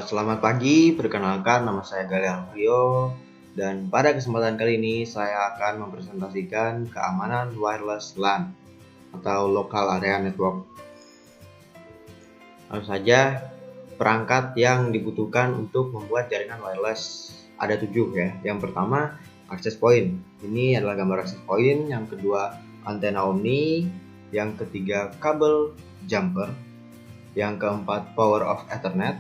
Selamat pagi, perkenalkan nama saya Galih Alfrio, dan pada kesempatan kali ini saya akan mempresentasikan keamanan wireless LAN atau Local Area Network. Langsung saja, perangkat yang dibutuhkan untuk membuat jaringan wireless ada 7 ya. Yang pertama, access point. Ini adalah gambar access point. Yang kedua, antena omni. Yang ketiga, kabel jumper. Yang keempat, power of Ethernet.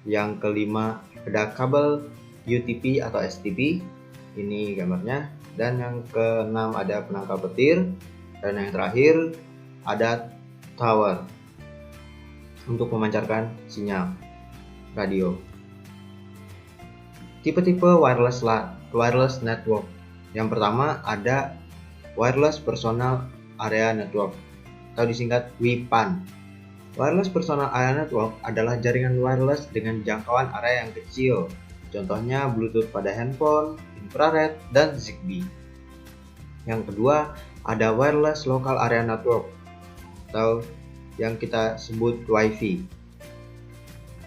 Yang kelima ada kabel UTP atau STP, ini gambarnya. Dan yang keenam ada penangkal petir. Dan yang terakhir ada tower untuk memancarkan sinyal radio. Tipe-tipe wireless LAN, wireless network. Yang pertama ada wireless personal area network atau disingkat WPAN. Wireless Personal Area Network adalah jaringan wireless dengan jangkauan area yang kecil, contohnya Bluetooth pada handphone, infrared, dan Zigbee. Yang kedua, ada Wireless Local Area Network, atau yang kita sebut Wi-Fi.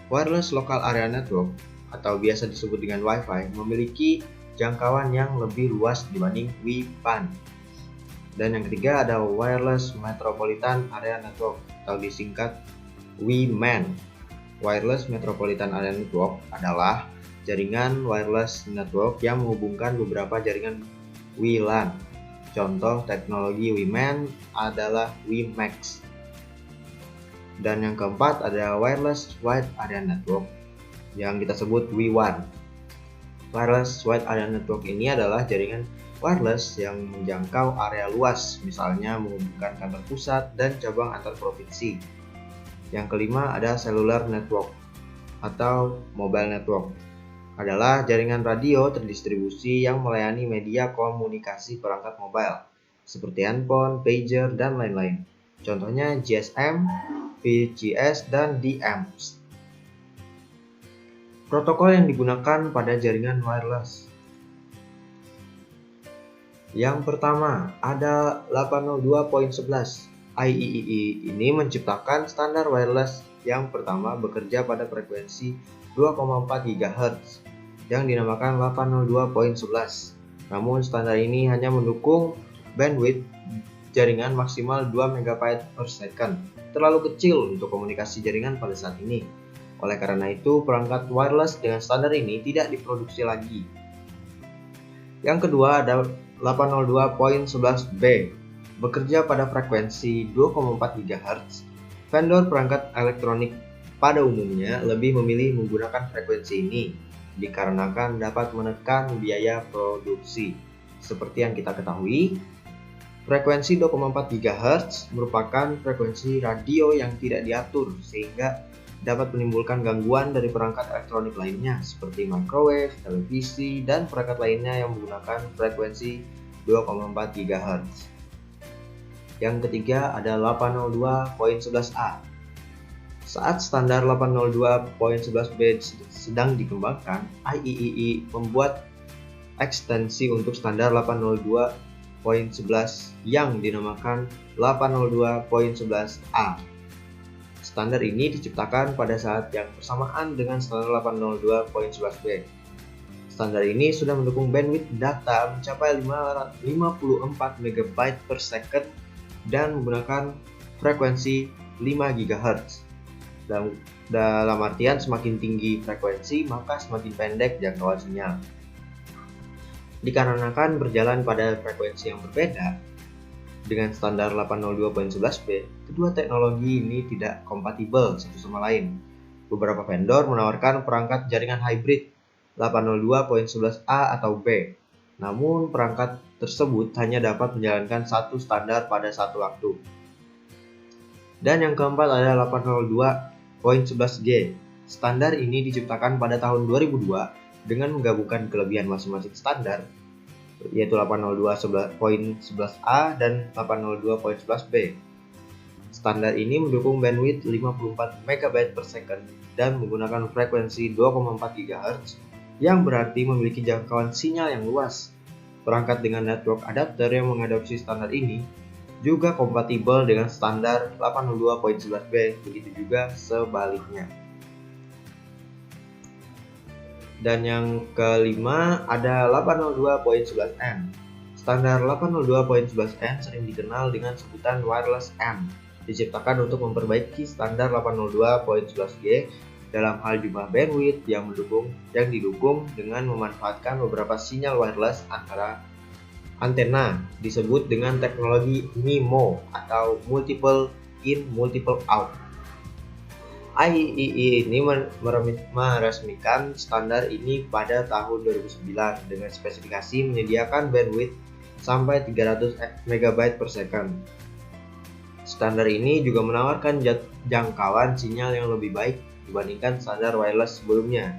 Wireless Local Area Network, atau biasa disebut dengan Wi-Fi, memiliki jangkauan yang lebih luas dibanding WPAN. Dan yang ketiga ada Wireless Metropolitan Area Network atau disingkat WMAN. Wireless Metropolitan Area Network adalah jaringan wireless network yang menghubungkan beberapa jaringan WLAN. Contoh teknologi WMAN adalah WiMAX. Dan yang keempat ada Wireless Wide Area Network yang kita sebut WWAN. Wireless Wide Area Network ini adalah jaringan wireless yang menjangkau area luas, misalnya menghubungkan kantor pusat dan cabang antar provinsi. Yang kelima ada cellular network atau mobile network. Adalah jaringan radio terdistribusi yang melayani media komunikasi perangkat mobile seperti handphone, pager, dan lain-lain. Contohnya GSM, VGS, dan DMS. Protokol yang digunakan pada jaringan wireless. Yang pertama, ada 802.11. IEEE ini menciptakan standar wireless yang pertama bekerja pada frekuensi 2,4 GHz yang dinamakan 802.11. Namun standar ini hanya mendukung bandwidth jaringan maksimal 2 MB per second. Terlalu kecil untuk komunikasi jaringan pada saat ini. Oleh karena itu, perangkat wireless dengan standar ini tidak diproduksi lagi. Yang kedua ada 802.11b, bekerja pada frekuensi 2,4 GHz. Vendor perangkat elektronik pada umumnya lebih memilih menggunakan frekuensi ini dikarenakan dapat menekan biaya produksi. Seperti yang kita ketahui, frekuensi 2,4 GHz merupakan frekuensi radio yang tidak diatur sehingga dapat menimbulkan gangguan dari perangkat elektronik lainnya seperti microwave, televisi, dan perangkat lainnya yang menggunakan frekuensi 2,4 GHz. Yang ketiga ada 802.11a. Saat standar 802.11b sedang dikembangkan, IEEE membuat ekstensi untuk standar 802.11 yang dinamakan 802.11a. Standar ini diciptakan pada saat yang bersamaan dengan standar 802.11b. Standar ini sudah mendukung bandwidth data mencapai 54 MB per second dan menggunakan frekuensi 5 GHz. Dalam artian semakin tinggi frekuensi, maka semakin pendek jangkauan sinyal. Dikarenakan berjalan pada frekuensi yang berbeda, dengan standar 802.11b, kedua teknologi ini tidak kompatibel satu sama lain. Beberapa vendor menawarkan perangkat jaringan hybrid 802.11a atau B. Namun perangkat tersebut hanya dapat menjalankan satu standar pada satu waktu. Dan yang keempat ada 802.11g. Standar ini diciptakan pada tahun 2002 dengan menggabungkan kelebihan masing-masing standar, yaitu 802.11a dan 802.11b. Standar ini mendukung bandwidth 54 MB per second dan menggunakan frekuensi 2,4 GHz yang berarti memiliki jangkauan sinyal yang luas. perangkat dengan network adapter yang mengadopsi standar ini juga kompatibel dengan standar 802.11b, begitu juga sebaliknya. Dan yang kelima ada 802.11n. Standar 802.11n sering dikenal dengan sebutan wireless M, diciptakan untuk memperbaiki standar 802.11g dalam hal jumlah bandwidth yang didukung dengan memanfaatkan beberapa sinyal wireless antara antena, disebut dengan teknologi MIMO atau multiple in multiple out. IEEE ini meresmikan standar ini pada tahun 2009 dengan spesifikasi menyediakan bandwidth sampai 300 MB per second. Standar ini juga menawarkan jangkauan sinyal yang lebih baik dibandingkan standar wireless sebelumnya,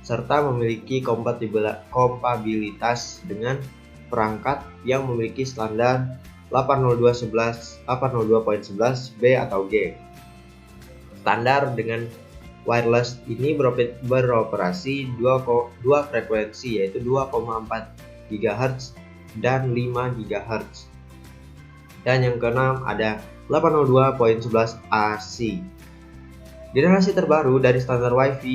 serta memiliki kompatibilitas dengan perangkat yang memiliki standar 802.11b atau G. Standar dengan wireless ini beroperasi dua frekuensi, yaitu 2,4 GHz dan 5 GHz. Dan yang keenam ada 802.11 AC. Generasi terbaru dari standar Wi-Fi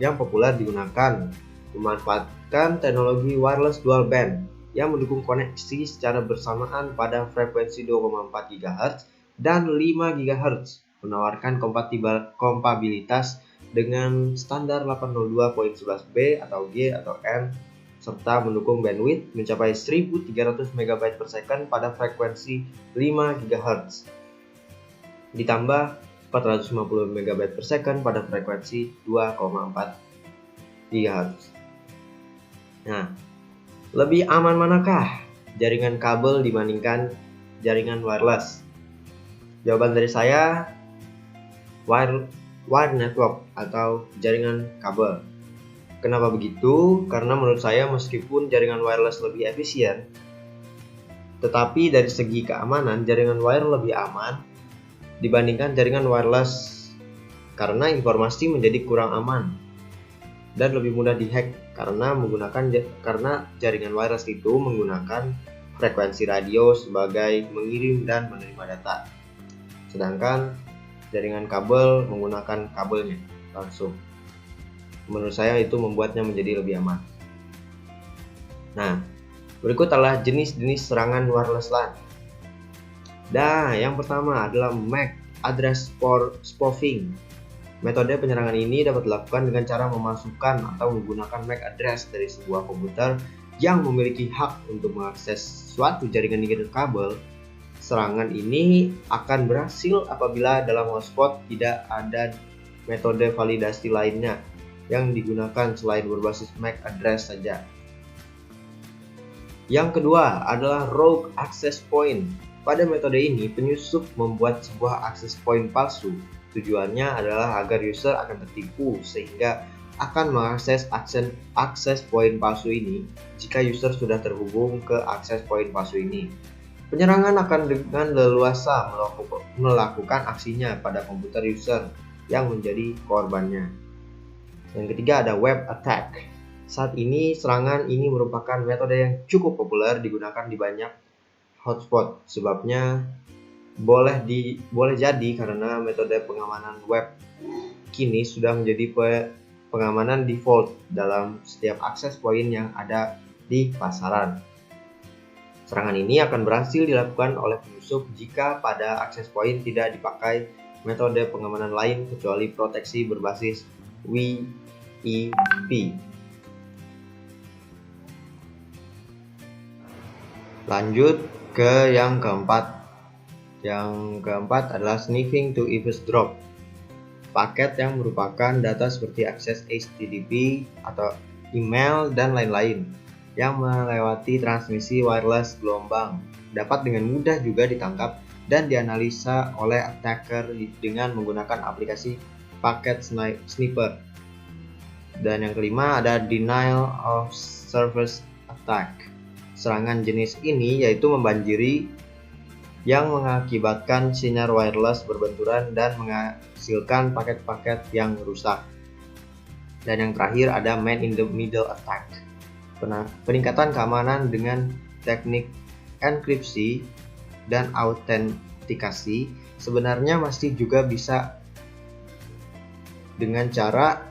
yang populer digunakan memanfaatkan teknologi wireless dual band yang mendukung koneksi secara bersamaan pada frekuensi 2,4 GHz dan 5 GHz, menawarkan kompatibilitas dengan standar 802.11b atau G atau N, serta mendukung bandwidth mencapai 1300 MB per second pada frekuensi 5 GHz, ditambah 450 MB per second pada frekuensi 2,4 GHz. Nah, lebih aman manakah jaringan kabel dibandingkan jaringan wireless? Jawaban dari saya, wired network atau jaringan kabel. Kenapa begitu? Karena menurut saya meskipun jaringan wireless lebih efisien, tetapi dari segi keamanan jaringan wire lebih aman dibandingkan jaringan wireless karena informasi menjadi kurang aman dan lebih mudah dihack karena jaringan wireless itu menggunakan frekuensi radio sebagai mengirim dan menerima data. Sedangkan jaringan kabel menggunakan kabelnya langsung. Menurut saya itu membuatnya menjadi lebih aman. Nah, berikut adalah jenis-jenis serangan wireless LAN. Nah, yang pertama adalah MAC address spoofing. Metode penyerangan ini dapat dilakukan dengan cara memasukkan atau menggunakan MAC address dari sebuah komputer yang memiliki hak untuk mengakses suatu jaringan internet kabel. Serangan ini akan berhasil apabila dalam hotspot tidak ada metode validasi lainnya yang digunakan selain berbasis MAC address saja. Yang kedua adalah rogue access point. Pada metode ini, penyusup membuat sebuah access point palsu. Tujuannya adalah agar user akan tertipu sehingga akan mengakses access point palsu ini jika user sudah terhubung ke access point palsu ini. Penyerangan akan dengan leluasa melakukan aksinya pada komputer user yang menjadi korbannya. Yang ketiga ada web attack. Saat ini serangan ini merupakan metode yang cukup populer digunakan di banyak hotspot. Sebabnya boleh jadi karena metode pengamanan web kini sudah menjadi pengamanan default dalam setiap access point yang ada di pasaran. Serangan ini akan berhasil dilakukan oleh penyusup jika pada access point tidak dipakai metode pengamanan lain kecuali proteksi berbasis WEP. Lanjut ke yang keempat. Yang keempat adalah sniffing to eavesdrop. Paket yang merupakan data seperti akses HTTP atau email dan lain-lain yang melewati transmisi wireless gelombang dapat dengan mudah juga ditangkap dan dianalisa oleh attacker dengan menggunakan aplikasi paket sniper. Dan yang kelima ada denial of service attack. Serangan jenis ini yaitu membanjiri yang mengakibatkan sinyal wireless berbenturan dan menghasilkan paket-paket yang rusak. Dan yang terakhir ada man in the middle attack. peningkatan keamanan dengan teknik enkripsi dan autentikasi sebenarnya masih juga bisa dengan cara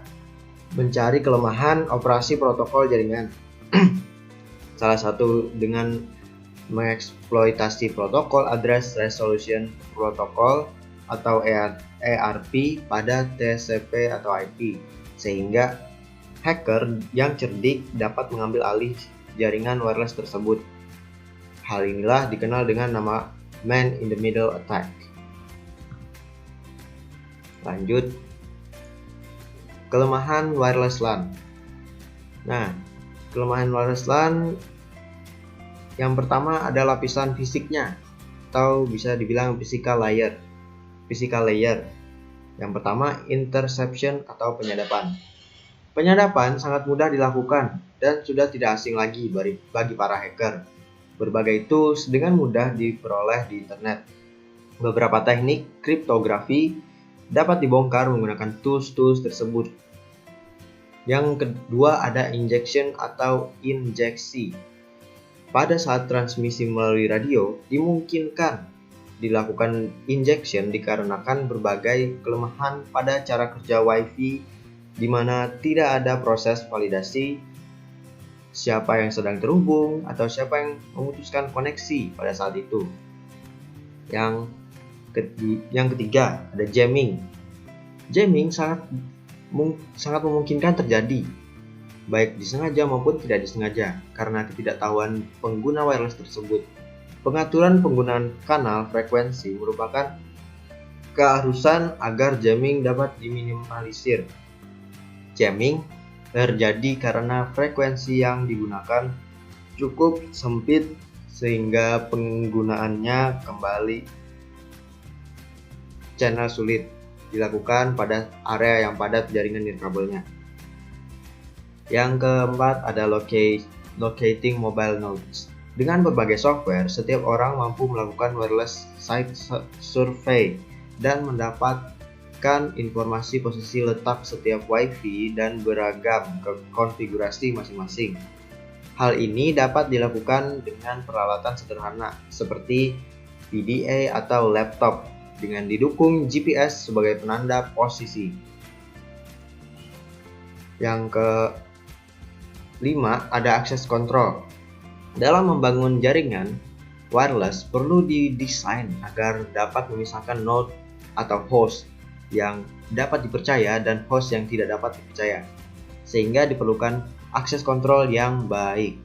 mencari kelemahan operasi protokol jaringan. Salah satu dengan mengeksploitasi protokol Address Resolution Protocol atau ERP pada TCP atau IP, sehingga hacker yang cerdik dapat mengambil alih jaringan wireless tersebut. Hal inilah dikenal dengan nama man-in-the-middle attack. Lanjut, kelemahan wireless LAN. Nah, kelemahan wireless LAN yang pertama ada lapisan fisiknya, atau bisa dibilang physical layer. Yang pertama, interception atau penyadapan. Penyadapan sangat mudah dilakukan dan sudah tidak asing lagi bagi para hacker. Berbagai tools dengan mudah diperoleh di internet. Beberapa teknik kriptografi dapat dibongkar menggunakan tools tersebut. Yang kedua ada injection atau injeksi. Pada saat transmisi melalui radio, dimungkinkan dilakukan injection dikarenakan berbagai kelemahan pada cara kerja Wi-Fi di mana tidak ada proses validasi siapa yang sedang terhubung atau siapa yang memutuskan koneksi pada saat itu. Yang ketiga ada jamming. Jamming sangat memungkinkan terjadi, baik disengaja maupun tidak disengaja, karena ketidaktahuan pengguna wireless tersebut. Pengaturan penggunaan kanal frekuensi merupakan keharusan agar jamming dapat diminimalisir. Jamming terjadi karena frekuensi yang digunakan cukup sempit sehingga penggunaannya kembali channel sulit dilakukan pada area yang padat jaringan nirkabelnya. Yang keempat ada locating mobile nodes. Dengan berbagai software, setiap orang mampu melakukan wireless site survey dan mendapatkan informasi posisi letak setiap Wi-Fi dan beragam konfigurasi masing-masing. Hal ini dapat dilakukan dengan peralatan sederhana seperti PDA atau laptop dengan didukung GPS sebagai penanda posisi. Yang kelima ada access control. Dalam membangun jaringan wireless perlu didesain agar dapat memisahkan node atau host yang dapat dipercaya dan host yang tidak dapat dipercaya, sehingga diperlukan access control yang baik.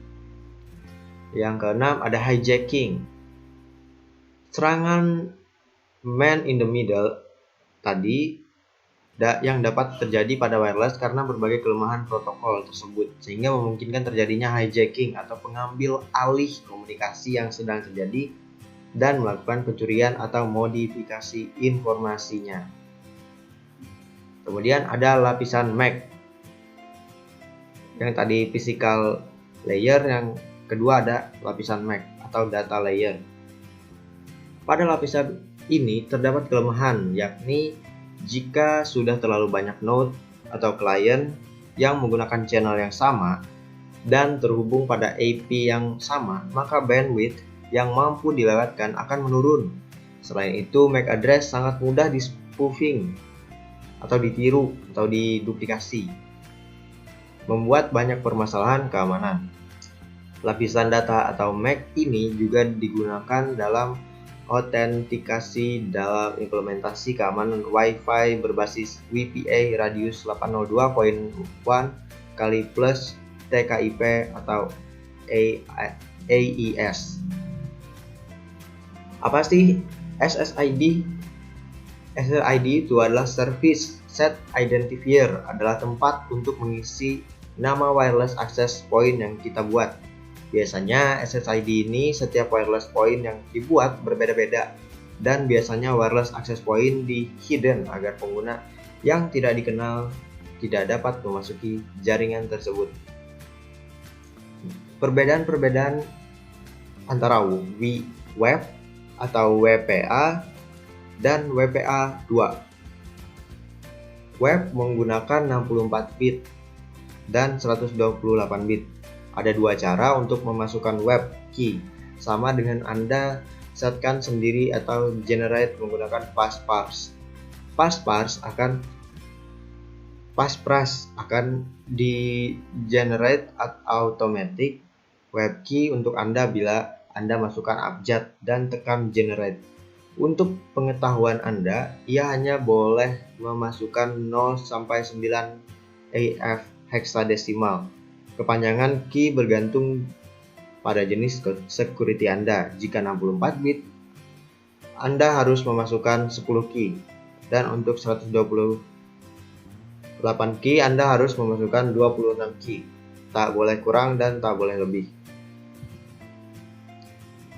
Yang keenam ada hijacking. Serangan man in the middle tadi yang dapat terjadi pada wireless karena berbagai kelemahan protokol tersebut, sehingga memungkinkan terjadinya hijacking atau pengambil alih komunikasi yang sedang terjadi dan melakukan pencurian atau modifikasi informasinya. Kemudian ada lapisan MAC. Yang tadi physical layer, yang kedua ada lapisan MAC atau data layer. Pada lapisan ini terdapat kelemahan, yakni jika sudah terlalu banyak node atau klien yang menggunakan channel yang sama dan terhubung pada IP yang sama, maka bandwidth yang mampu dilewatkan akan menurun. Selain itu, MAC address sangat mudah di spoofing atau ditiru atau diduplikasi, membuat banyak permasalahan keamanan. Lapisan data atau MAC ini juga digunakan dalam autentikasi dalam implementasi keamanan Wi-Fi berbasis WPA radius 802.1 kali plus TKIP atau AES. Apa sih SSID? SSID itu adalah Service Set Identifier, adalah tempat untuk mengisi nama wireless access point yang kita buat. Biasanya SSID ini setiap wireless point yang dibuat berbeda-beda, dan biasanya wireless access point di hidden agar pengguna yang tidak dikenal tidak dapat memasuki jaringan tersebut. Perbedaan-perbedaan antara WEP atau WPA dan WPA2. WEP menggunakan 64 bit dan 128 bit, Ada dua cara untuk memasukkan web key, sama dengan Anda setkan sendiri atau generate menggunakan fastparse. Fastparse akan di generate automatic web key untuk Anda bila Anda masukkan abjad dan tekan generate. Untuk pengetahuan Anda, ia hanya boleh memasukkan 0 sampai 9 AF heksadesimal. Kepanjangan key bergantung pada jenis security Anda. Jika 64 bit, Anda harus memasukkan 10 key. Dan untuk 128 key, Anda harus memasukkan 26 key. Tak boleh kurang dan tak boleh lebih.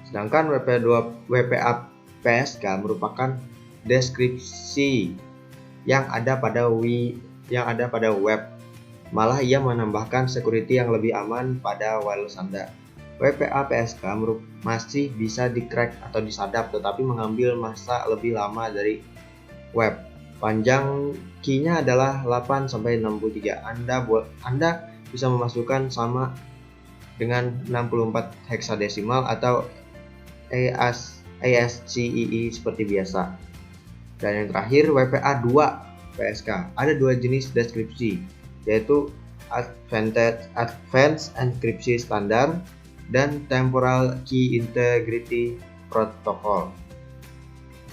Sedangkan WPA PSK merupakan deskripsi yang ada pada web. Malah ia menambahkan security yang lebih aman pada wireless Anda. WPA PSK masih bisa di-crack atau disadap, tetapi mengambil masa lebih lama dari web. Panjang key-nya adalah 8-63. Anda bisa memasukkan sama dengan 64 heksadesimal atau ASCII seperti biasa. Dan yang terakhir, WPA 2 PSK. Ada dua jenis deskripsi, yaitu Advanced Encryption Standard dan Temporal Key Integrity Protocol.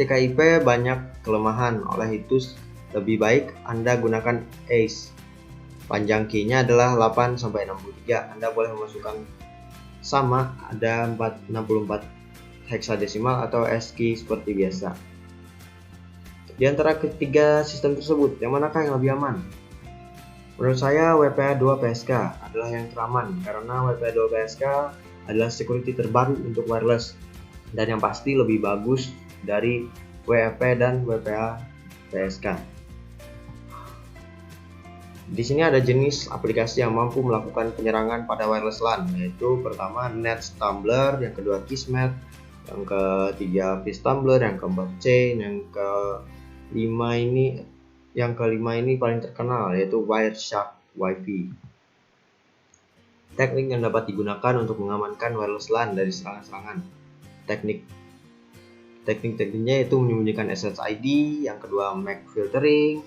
TKIP banyak kelemahan, oleh itu lebih baik Anda gunakan ACE. Panjang key-nya adalah 8-63. Anda boleh memasukkan sama ada 64 heksadesimal atau ASCII seperti biasa. Di antara ketiga sistem tersebut, yang manakah yang lebih aman? Menurut saya WPA 2 PSK adalah yang teraman, karena WPA 2 PSK adalah security terbaru untuk wireless dan yang pasti lebih bagus dari WFP dan WPA PSK. Di sini ada jenis aplikasi yang mampu melakukan penyerangan pada wireless LAN, yaitu pertama NetStumbler, yang kedua Kismet, yang ketiga Fishtumbler, yang keempat Chain, yang kelima ini paling terkenal, yaitu Wireshark Wi-Fi. Teknik yang dapat digunakan untuk mengamankan wireless LAN dari serangan-serangan. Tekniknya yaitu menyembunyikan SSID, yang kedua MAC filtering,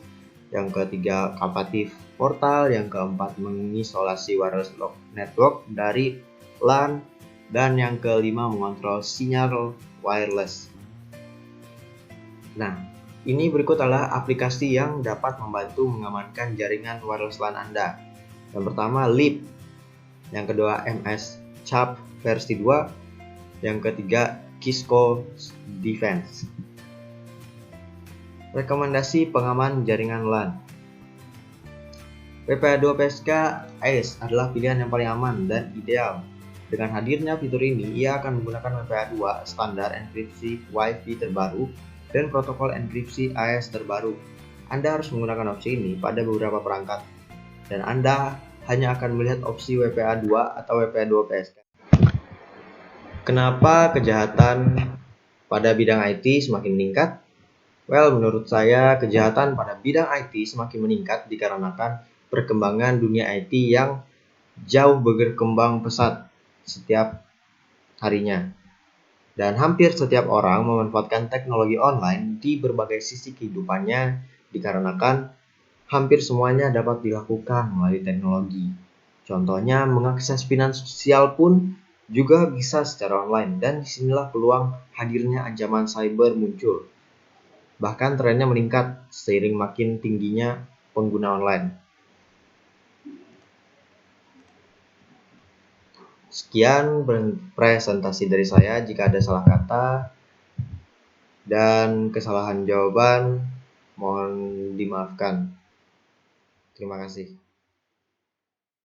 yang ketiga kapasitif portal, yang keempat mengisolasi wireless network dari LAN, dan yang kelima mengontrol sinyal wireless. Nah, ini berikut adalah aplikasi yang dapat membantu mengamankan jaringan wireless LAN Anda. Yang pertama Leap, yang kedua MS Chap versi 2, yang ketiga Kisco Defense. Rekomendasi pengaman jaringan LAN. WPA 2 PSK ACE adalah pilihan yang paling aman dan ideal. Dengan hadirnya fitur ini, ia akan menggunakan WPA 2 standar enkripsi Wi-Fi terbaru dan protokol enkripsi AES terbaru. Anda harus menggunakan opsi ini pada beberapa perangkat, dan Anda hanya akan melihat opsi WPA 2 atau WPA 2 PSK. Kenapa kejahatan pada bidang IT semakin meningkat? Well, menurut saya kejahatan pada bidang IT semakin meningkat dikarenakan perkembangan dunia IT yang jauh berkembang pesat setiap harinya. Dan hampir setiap orang memanfaatkan teknologi online di berbagai sisi kehidupannya dikarenakan hampir semuanya dapat dilakukan melalui teknologi. Contohnya, mengakses finansial pun juga bisa secara online, dan disinilah peluang hadirnya ancaman cyber muncul. Bahkan trennya meningkat seiring makin tingginya pengguna online. Sekian presentasi dari saya. Jika ada salah kata dan kesalahan jawaban, mohon dimaafkan. Terima kasih.